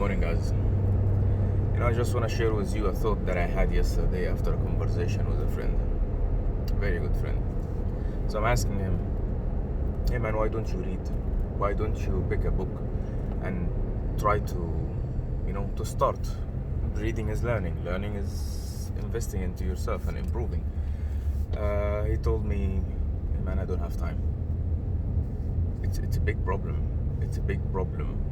Morning, guys. I just want to share with you a thought that I had yesterday after a conversation with a friend, a very good friend. So I'm asking him, hey man, why don't you read? Why don't you pick a book and try to start? Reading is learning. Learning is investing into yourself and improving. He told me, hey man, I don't have time. It's a big problem. It's a big problem.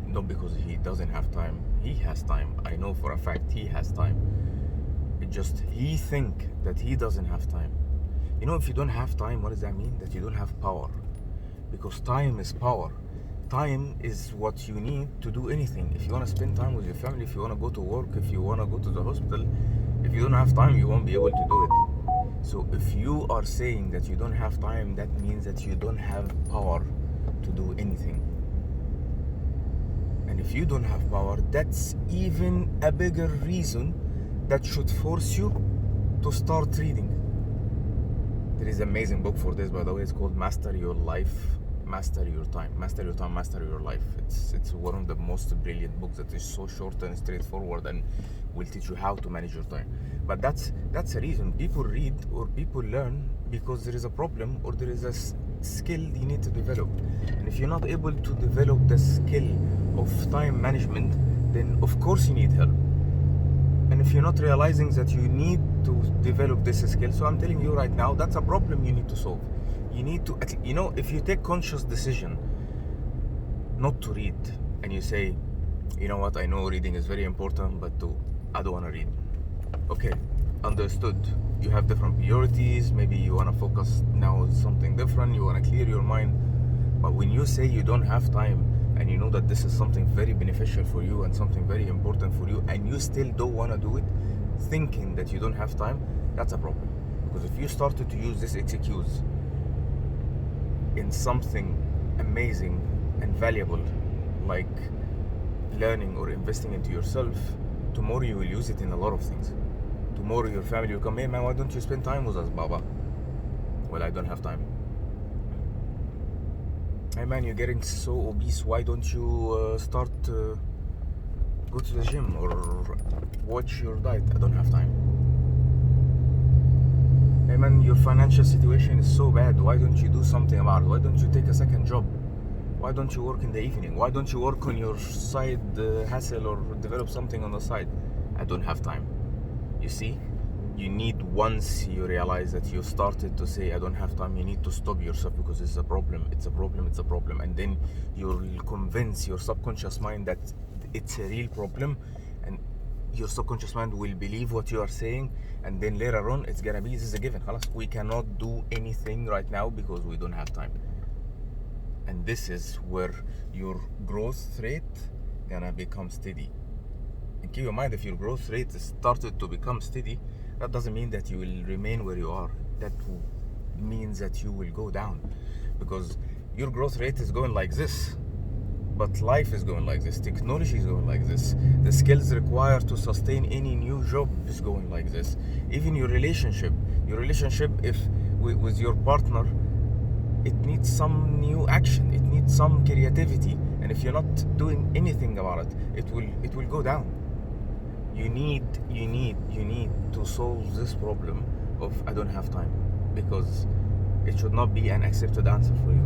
Not because he doesn't have time. He has time. I know for a fact he has time. He think that he doesn't have time. If you don't have time, what does that mean? That you don't have power. Because time is power. Time is what you need to do anything. If you want to spend time with your family, if you want to go to work, if you want to go to the hospital, if you don't have time, you won't be able to do it. So if you are saying that you don't have time, that means that you don't have power to do anything. And if you don't have power, that's even a bigger reason that should force you to start reading. There is an amazing book for this, by the way. It's called Master Your Life, Master Your Time. Master Your Time, Master Your Life. It's one of the most brilliant books that is so short and straightforward and will teach you how to manage your time. But that's a reason. People read or people learn because there is a problem or there is a skill you need to develop. And if you're not able to develop the skill of time management, then of course you need help. And if you're not realizing that you need to develop this skill, so I'm telling you right now, that's a problem you need to solve. You need to, if you take conscious decision not to read, and you say, you know what, I know reading is very important, but I don't want to read. Okay, understood. You have different priorities. Maybe you want to focus now on something different. You want to clear your mind. But when you say you don't have time, and you know that this is something very beneficial for you and something very important for you, and you still don't want to do it, thinking that you don't have time, that's a problem. Because if you started to use this excuse in something amazing and valuable, like learning or investing into yourself, tomorrow you will use it in a lot of things. Tomorrow your family will come, hey man, why don't you spend time with us, Baba? Well, I don't have time. Hey man, you're getting so obese, why don't you go to the gym or watch your diet? I don't have time. Hey man, your financial situation is so bad, why don't you do something about it? Why don't you take a second job? Why don't you work in the evening? Why don't you work on your side hustle or develop something on the side? I don't have time. You see, once you realize that you started to say I don't have time, you need to stop yourself, because it's a problem, and then you'll convince your subconscious mind that it's a real problem, and your subconscious mind will believe what you are saying, and then later on it's gonna be, this is a given. We cannot do anything right now because we don't have time. And this is where your growth rate gonna become steady. And keep in mind, if your growth rate started to become steady, that doesn't mean that you will remain where you are. That means that you will go down, because your growth rate is going like this, but life is going like this, technology is going like this, the skills required to sustain any new job is going like this. Even your relationship if with your partner, it needs some new action, it needs some creativity, and if you're not doing anything about it, it will go down. You need to solve this problem of I don't have time, because it should not be an accepted answer for you.